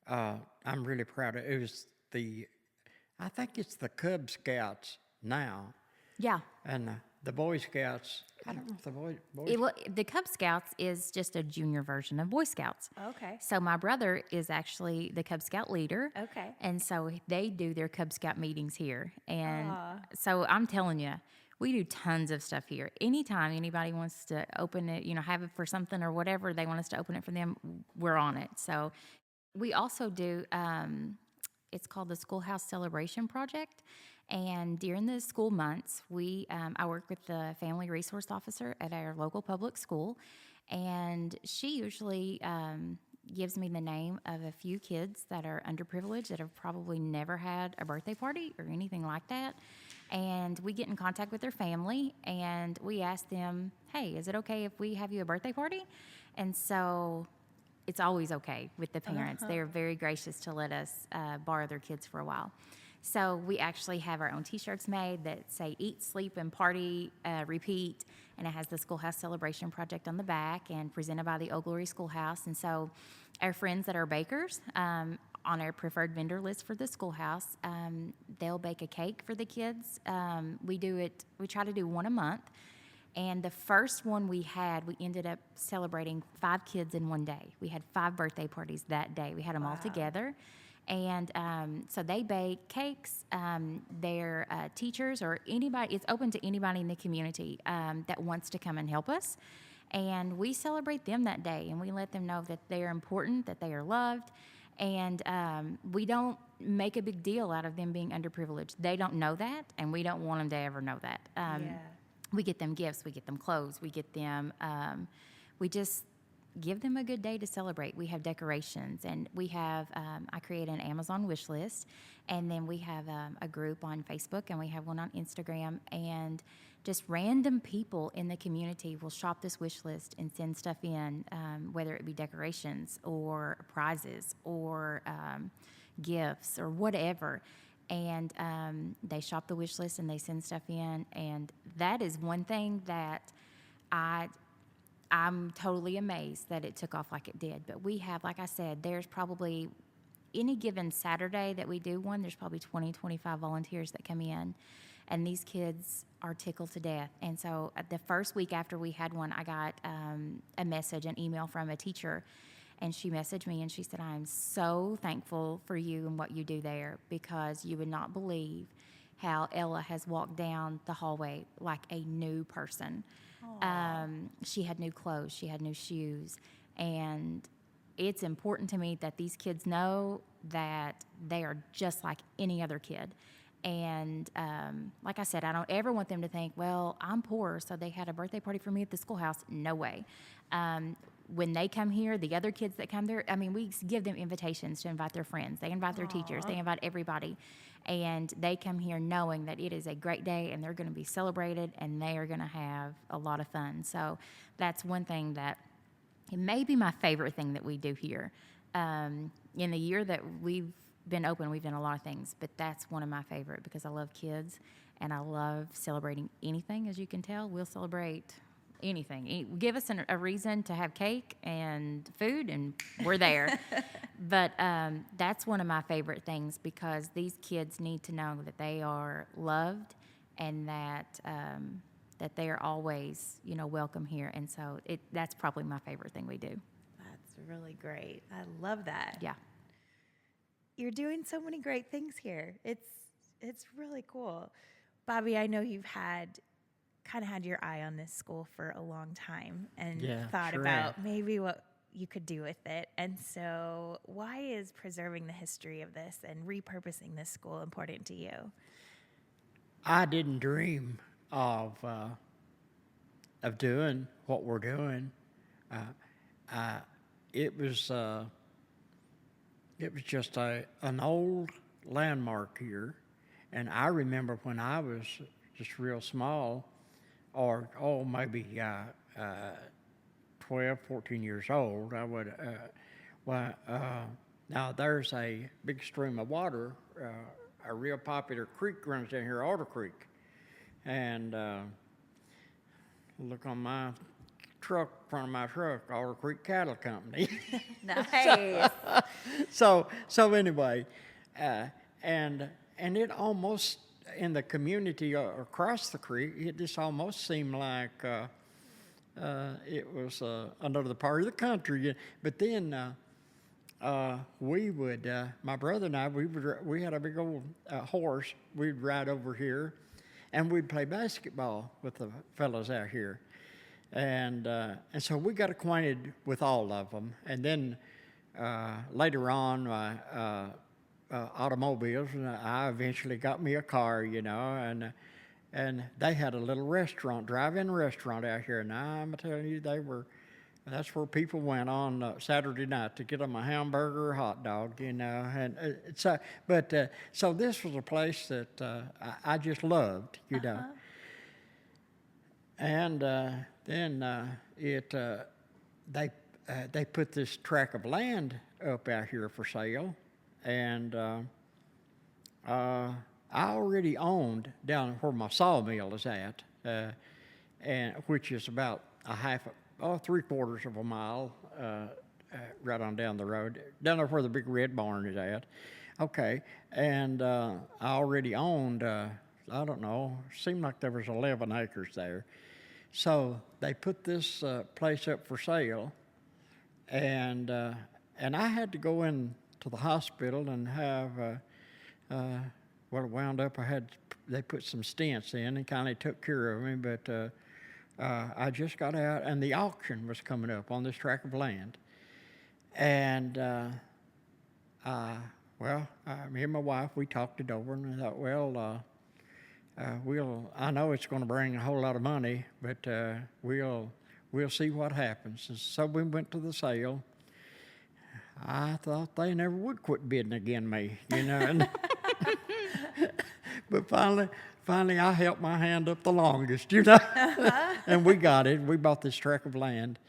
I'm really proud of. It was I think it's the Cub Scouts now. Yeah. And the Boy Scouts, I don't know if the Boy the Cub Scouts is just a junior version of Boy Scouts. Okay. So my brother is actually the Cub Scout leader. Okay. And so they do their Cub Scout meetings here. And so I'm telling you, we do tons of stuff here. Anytime anybody wants to open it, have it for something or whatever, they want us to open it for them, we're on it. So we also do, it's called the Schoolhouse Celebration Project. And during the school months, I work with the family resource officer at our local public school. And she usually gives me the name of a few kids that are underprivileged, that have probably never had a birthday party or anything like that. And we get in contact with their family, and we ask them, hey, is it okay if we have you a birthday party? And so it's always okay with the parents. They're very gracious to let us borrow their kids for a while. So we actually have our own T-shirts made that say "Eat, Sleep, and Party, Repeat," and it has the Schoolhouse Celebration Project on the back, and presented by the Old Glory Schoolhouse. And so our friends that are bakers, on our preferred vendor list for the schoolhouse, they'll bake a cake for the kids. We try to do one a month. And the first one we ended up celebrating 5 kids in one day. We had 5 birthday parties that day. We had them all together. And so they bake cakes. Their teachers or anybody, it's open to anybody in the community that wants to come and help us. And we celebrate them that day, and we let them know that they are important, that they are loved. And we don't make a big deal out of them being underprivileged. They don't know that, and we don't want them to ever know that. We get them gifts, we get them clothes, we get them, we just give them a good day to celebrate. We have decorations, and we have, I create an Amazon wish list, and then we have a group on Facebook, and we have one on Instagram, and just random people in the community will shop this wish list and send stuff in, whether it be decorations or prizes or gifts or whatever. And they shop the wish list and they send stuff in, and that is one thing that I'm totally amazed that it took off like it did. But we have, like I said, there's probably any given Saturday that we do one, there's probably 20, 25 volunteers that come in, and these kids are tickled to death. And so the first week after we had one, I got a message, an email from a teacher, and she messaged me and she said, "I am so thankful for you and what you do there, because you would not believe how Ella has walked down the hallway like a new person." She had new clothes, she had new shoes, and it's important to me that these kids know that they are just like any other kid. And like I said, I don't ever want them to think, well, I'm poor, so they had a birthday party for me at the schoolhouse. No way. When they come here, the other kids that come there, I mean, we give them invitations to invite their friends. They invite their teachers. They invite everybody. And they come here knowing that it is a great day and they're going to be celebrated and they are going to have a lot of fun. So that's one thing that it may be my favorite thing that we do here. In the year that we've been open, we've done a lot of things, but that's one of my favorite because I love kids and I love celebrating anything. As you can tell, we'll celebrate anything. Give us a reason to have cake and food, and we're there. But that's one of my favorite things because these kids need to know that they are loved and that that they are always, welcome here. And so that's probably my favorite thing we do. That's really great. I love that. Yeah. You're doing so many great things here. It's really cool. Bobby, I know you've had your eye on this school for a long time and thought about maybe what you could do with it. And so why is preserving the history of this and repurposing this school important to you? I didn't dream of doing what we're doing. It was just an old landmark here, and I remember when I was just real small, or maybe 12, 14 years old, I would. Now there's a big stream of water. A real popular creek runs down here, Alder Creek, and look on my front of my truck, Alder Creek Cattle Company. Nice. So anyway, and it almost in the community across the creek, it just almost seemed like it was another part of the country. But then we would, my brother and I, we had a big old horse. We'd ride over here, and we'd play basketball with the fellows out here. And so we got acquainted with all of them. And then later on, automobiles, and I eventually got me a car, and they had a little restaurant, drive-in restaurant out here. Now I'm telling you, they were That's where people went on Saturday night to get them a hamburger or hot dog, you know. And so this was a place that I just loved, you know. And then they put this tract of land up out here for sale, and I already owned down where my sawmill is at, and which is about three-quarters of a mile right on down the road, down there where the big red barn is at. Okay, and I already owned, I don't know, seemed like there was 11 acres there. So they put this place up for sale, and I had to go in to the hospital and have, well, it wound up, they put some stents in and kind of took care of me, but I just got out, and the auction was coming up on this tract of land. And, me and my wife, we talked it over, and I thought, well, I know it's going to bring a whole lot of money, but we'll see what happens. And so we went to the sale. I thought they never would quit bidding against me, you know. And but finally, I held my hand up the longest, you know. And we got it. We bought this tract of land.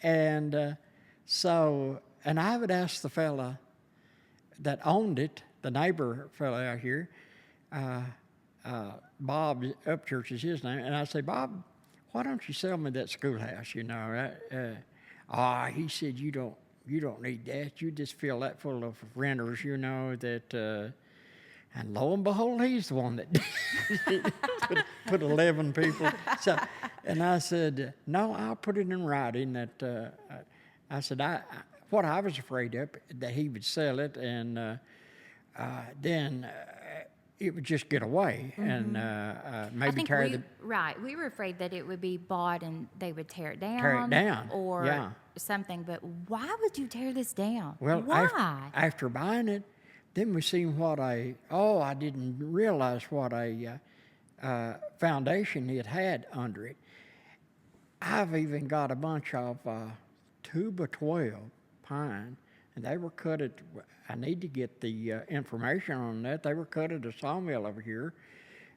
And and I would ask the fella that owned it, the neighbor fella out here, Bob Upchurch is his name, and I say, Bob, why don't you sell me that schoolhouse, you know? He said, you don't need that. You just fill that full of renters, you know, that... And lo and behold, he's the one that put 11 people. So, and I said, no, I'll put it in writing that, I said, what I was afraid of, that he would sell it, and then it would just get away, and maybe we were afraid that it would be bought and they would tear it down. Or something. But why would you tear this down? Well, why? After buying it, then we seen I didn't realize what a foundation it had under it. I've even got a bunch of 2x12 pine, and they were cut at, I need to get the information on that. They were cut at a sawmill over here,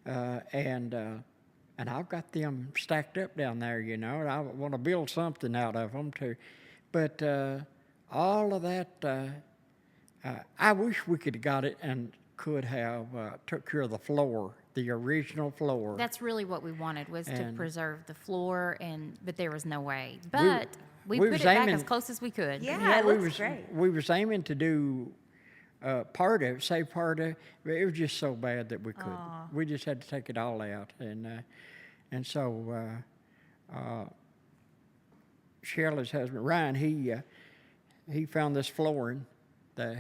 and I've got them stacked up down there, you know, and I want to build something out of them too. But all of that, I wish we could have got it and could have took care of the floor, the original floor. That's really what we wanted, was to preserve the floor, but there was no way. But we put it back as close as we could. Yeah, it looks great. We was aiming to do part of it, but it was just so bad that we couldn't. We just had to take it all out, and so Shelley's husband Ryan, he found this flooring.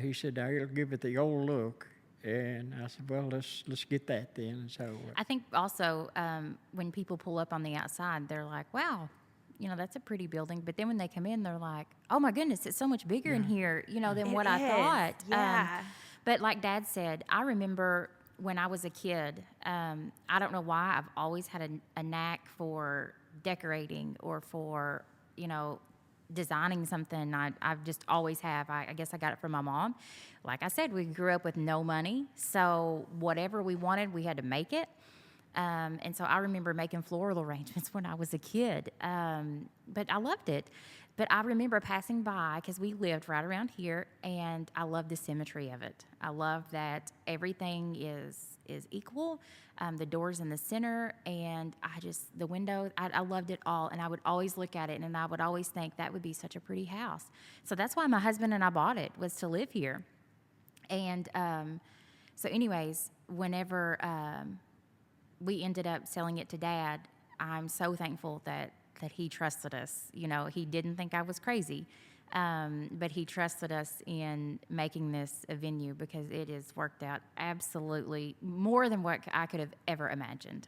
He said, he'll give it the old look. And I said, well, let's get that then. And so I think also when people pull up on the outside, they're like, wow, you know, that's a pretty building. But then when they come in, they're like, oh, my goodness, it's so much bigger in here, you know, than what I thought. Yeah. But like Dad said, I remember when I was a kid, I don't know why, I've always had a knack for decorating or for, you know, designing something. I've just always have. I guess I got it from my mom. Like I said, we grew up with no money, so whatever we wanted, we had to make it. And so I remember making floral arrangements when I was a kid, but I loved it. But I remember passing by, because we lived right around here, and I love the symmetry of it. I love that everything is equal. The doors in the center, and the window, I loved it all, and I would always look at it, and I would always think that would be such a pretty house. So that's why my husband and I bought it, was to live here. And so anyways, whenever we ended up selling it to Dad, I'm so thankful that he trusted us. You know, he didn't think I was crazy. But he trusted us in making this a venue, because it has worked out absolutely more than what I could have ever imagined.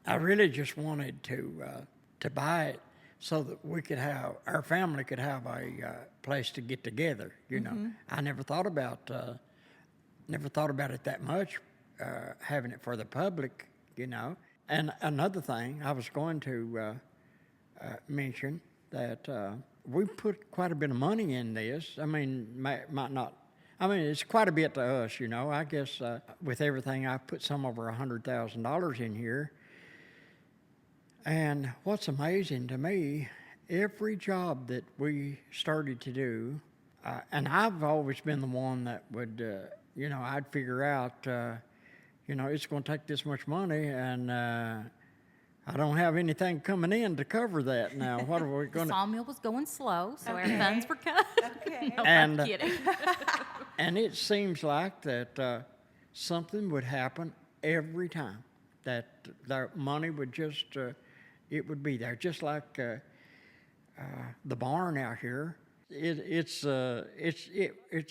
I really just wanted to buy it so that our family could have a place to get together. You know, I never thought about it that much, having it for the public. You know, and another thing I was going to mention that we put quite a bit of money in this. I mean, might not. I mean, it's quite a bit to us, you know. I guess with everything, I put some over $100,000 in here. And what's amazing to me, every job that we started to do, and I've always been the one that would, you know, I'd figure out, you know, it's going to take this much money, and I don't have anything coming in to cover that now. What are we going The to... sawmill was going slow, so our funds were cut. Okay. No, And, I'm kidding. And it seems like that something would happen every time, that the money would just, it would be there, just like the barn out here. It's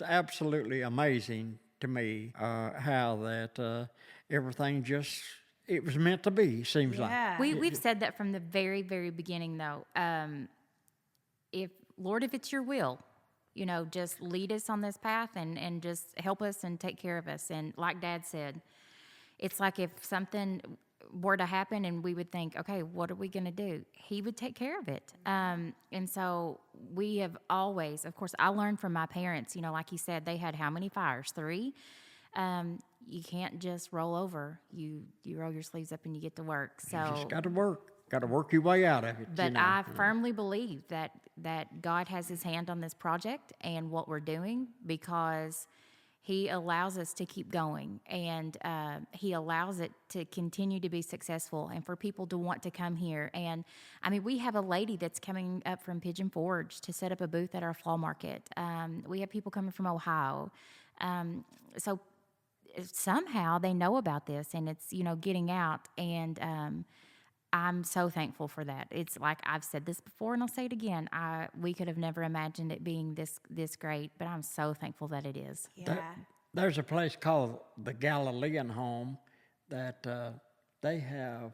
absolutely amazing to me how that everything just, it was meant to be, seems like. Yeah. We've said that from the very, very beginning, though. If it's your will, you know, just lead us on this path and just help us and take care of us. And like Dad said, it's like if something were to happen and we would think, okay, what are we going to do? He would take care of it. And so we have always, of course, I learned from my parents, you know, like you said, they had how many fires? 3. You can't just roll over. You roll your sleeves up and you get to work. So You just got to work your way out of it. but you know. I firmly believe that God has his hand on this project and what we're doing, because he allows us to keep going, and he allows it to continue to be successful and for people to want to come here. And I mean, we have a lady that's coming up from Pigeon Forge to set up a booth at our fall market. We have people coming from Ohio. So somehow they know about this, and it's, you know, getting out. And I'm so thankful for that. It's like I've said this before, and I'll say it again. We could have never imagined it being this great, but I'm so thankful that it is. Yeah. There's a place called the Galilean Home that they have.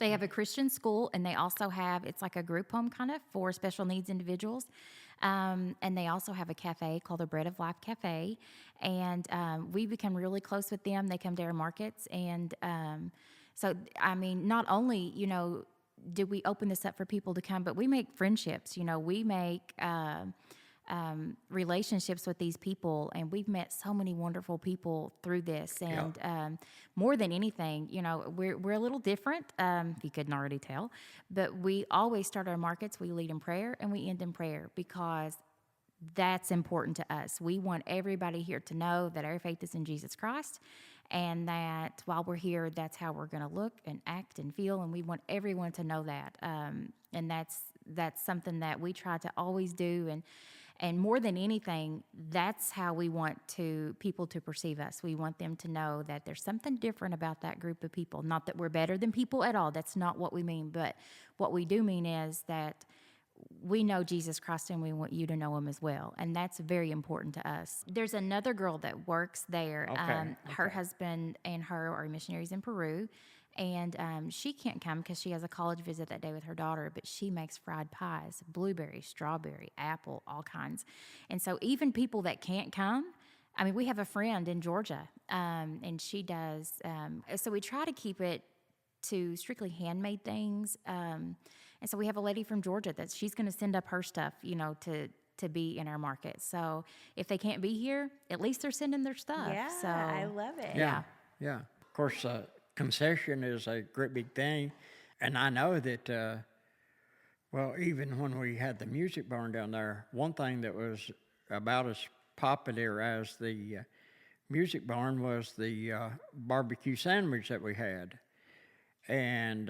They have a Christian school, and they also have, it's like a group home kind of for special needs individuals. And they also have a cafe called the Bread of Life Cafe. And we become really close with them. They come to our markets. And so, I mean, not only, you know, did we open this up for people to come, but we make friendships. You know, we make relationships with these people, and we've met so many wonderful people through this. And more than anything, you know, we're a little different, if you couldn't already tell, but we always start our markets, we lead in prayer and we end in prayer, because that's important to us. We want everybody here to know that our faith is in Jesus Christ, and that while we're here, that's how we're going to look and act and feel, and we want everyone to know that. And that's something that we try to always do, and more than anything, that's how we want people to perceive us. We want them to know that there's something different about that group of people. Not that we're better than people at all. That's not what we mean. But what we do mean is that we know Jesus Christ, and we want you to know him as well. And that's very important to us. There's another girl that works there. Her husband and her are missionaries in Peru. And she can't come because she has a college visit that day with her daughter, but she makes fried pies, blueberry, strawberry, apple, all kinds. And so even people that can't come, I mean, we have a friend in Georgia, and she does. So we try to keep it to strictly handmade things. And so we have a lady from Georgia that she's going to send up her stuff, you know, to be in our market. So if they can't be here, at least they're sending their stuff. Yeah, So I love it. Yeah. Of course, concession is a great big thing. And I know that, well, even when we had the music barn down there, one thing that was about as popular as the music barn was the barbecue sandwich that we had. And,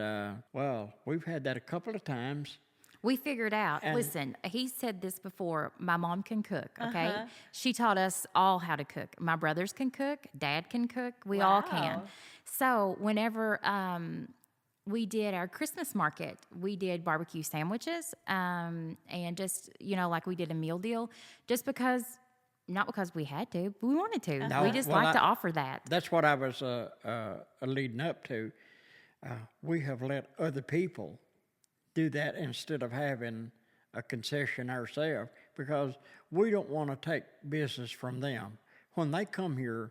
well, we've had that a couple of times. we figured out, listen, he said this before, my mom can cook, okay? She taught us all how to cook. My brothers can cook, Dad can cook, we all can. So whenever we did our Christmas market, we did barbecue sandwiches, and just, you know, like we did a meal deal, just because, not because we had to, but we wanted to. No, we just well, like to offer that. That's what I was leading up to. We have let other people do that instead of having a concession ourselves, because we don't want to take business from them. When they come here,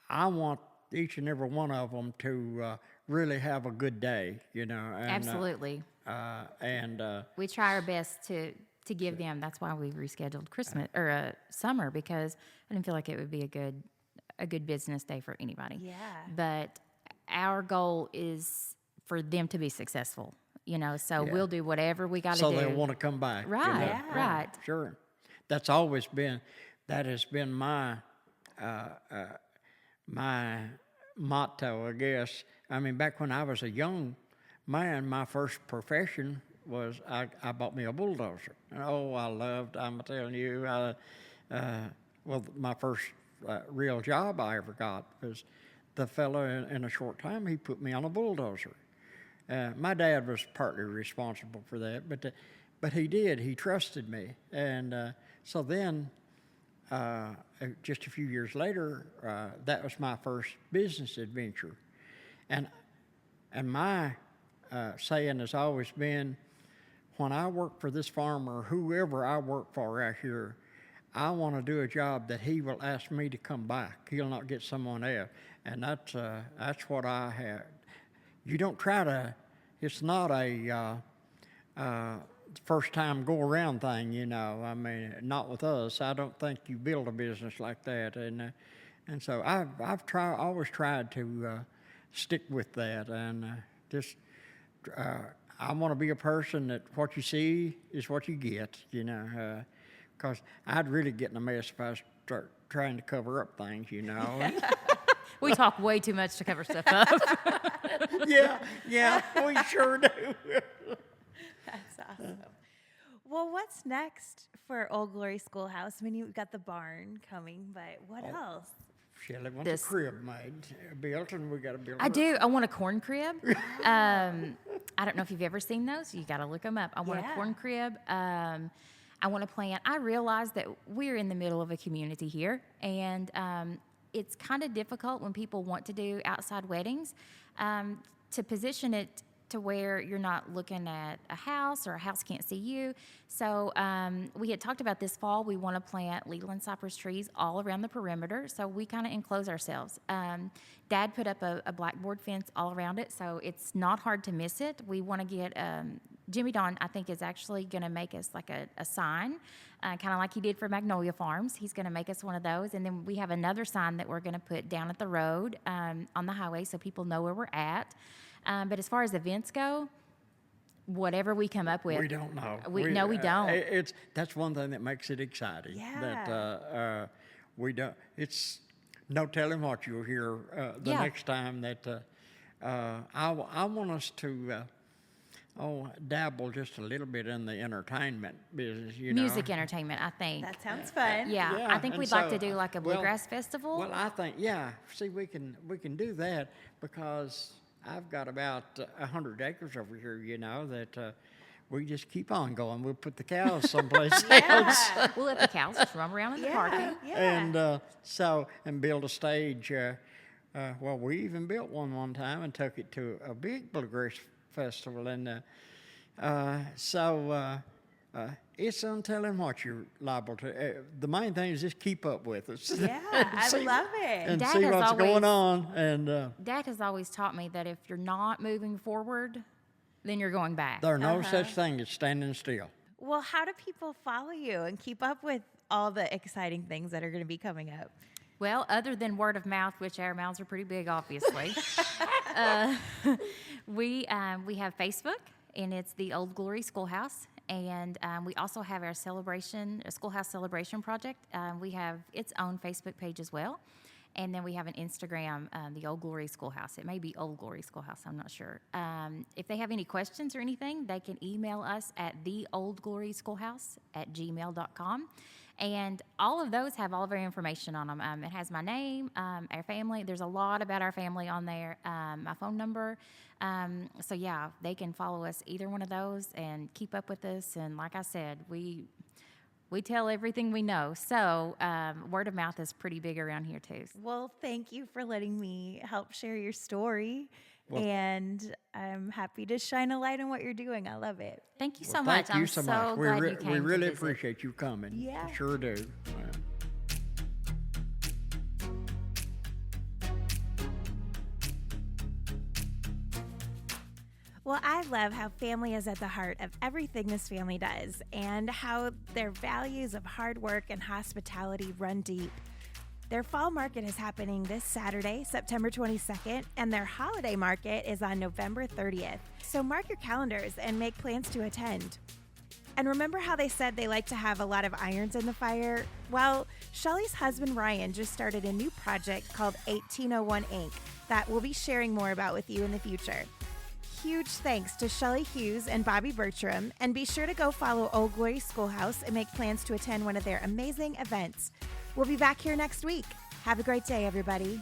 I want each and every one of them to really have a good day, you know. And, Absolutely. We try our best to give them. That's why we rescheduled Christmas or summer, because I didn't feel like it would be a good business day for anybody. Yeah. But our goal is for them to be successful, you know. So we'll do whatever we got to do. So they'll want to come back. Right. You know? Yeah. Right. Sure. That has been my my motto, I guess. I mean, back when I was a young man, my first profession was I bought me a bulldozer. And I'm telling you, my first real job I ever got was the fellow in a short time, he put me on a bulldozer. My dad was partly responsible for that, but he did. He trusted me. And so then, just a few years later, that was my first business adventure. And my saying has always been, when I work for this farmer, whoever I work for out here, I want to do a job that he will ask me to come back. He'll not get someone else. And that's what I had. You don't try to, it's not a first time go around thing, you know. I mean, not with us. I don't think you build a business like that. And so I've always tried to stick with that, and I want to be a person that what you see is what you get, you know, because I'd really get in a mess if I start trying to cover up things, you know. We talk way too much to cover stuff up. yeah, we sure do. That's awesome. Well, what's next for Old Glory Schoolhouse? I mean, you've got the barn coming, but what else? Shellie wants a crib made, built, and we got to build. I do. I want a corn crib. I don't know if you've ever seen those. You got to look them up. I want a corn crib. I want to plant. I realize that we're in the middle of a community here, and it's kind of difficult when people want to do outside weddings to position it to where you're not looking at a house or a house can't see you. So we had talked about this fall, we want to plant Leland cypress trees all around the perimeter. So we kind of enclose ourselves. Dad put up a blackboard fence all around it, so it's not hard to miss it. We want to get, Jimmy Don, I think, is actually going to make us like a sign, kind of like he did for Magnolia Farms. He's going to make us one of those. And then we have another sign that we're going to put down at the road on the highway so people know where we're at. But as far as events go, whatever we come up with, we don't know. We don't. That's one thing that makes it exciting. Yeah. That we don't. It's no telling what you'll hear the next time. That I want us to dabble just a little bit in the entertainment business. Music entertainment, I think. That sounds fun. Yeah, I think we'd like to do like a bluegrass festival. Well, I think See, we can do that because I've got about 100 acres over here, you know, that we just keep on going. We'll put the cows someplace else. We'll let the cows just roam around in the parking. Yeah. And build a stage. Well, we even built one time and took it to a big bluegrass festival. And it's untelling what you're liable to. The main thing is just keep up with us. Yeah, I love it. And Dad see has what's always- going on. And Dad has always taught me that if you're not moving forward, then you're going back. there's no such thing as standing still. Well, how do people follow you and keep up with all the exciting things that are going to be coming up? Well, other than word of mouth, which our mouths are pretty big, obviously, we have Facebook, and it's the Old Glory Schoolhouse. And we also have our Schoolhouse Celebration Project. We have its own Facebook page as well. And then we have an Instagram, the Old Glory Schoolhouse. It may be Old Glory Schoolhouse, I'm not sure. If they have any questions or anything, they can email us at theoldgloryschoolhouse@gmail.com. And all of those have all of our information on them. It has my name, our family. There's a lot about our family on there, my phone number. So, yeah, they can follow us, either one of those, and keep up with us. And like I said, we tell everything we know. So word of mouth is pretty big around here, too. Well, thank you for letting me help share your story. And I'm happy to shine a light on what you're doing. I love it. Thank you so much. Thank you so much. I'm so glad you came We really to visit. appreciate you coming. Yeah. Sure do. Well, I love how family is at the heart of everything this family does and how their values of hard work and hospitality run deep. Their fall market is happening this Saturday, September 22nd, and their holiday market is on November 30th. So mark your calendars and make plans to attend. And remember how they said they like to have a lot of irons in the fire? Well, Shellie's husband Ryan just started a new project called 1801 Inc. that we'll be sharing more about with you in the future. Huge thanks to Shellie Hughes and Bobby Bertram, and be sure to go follow Old Glory Schoolhouse and make plans to attend one of their amazing events. We'll be back here next week. Have a great day, everybody.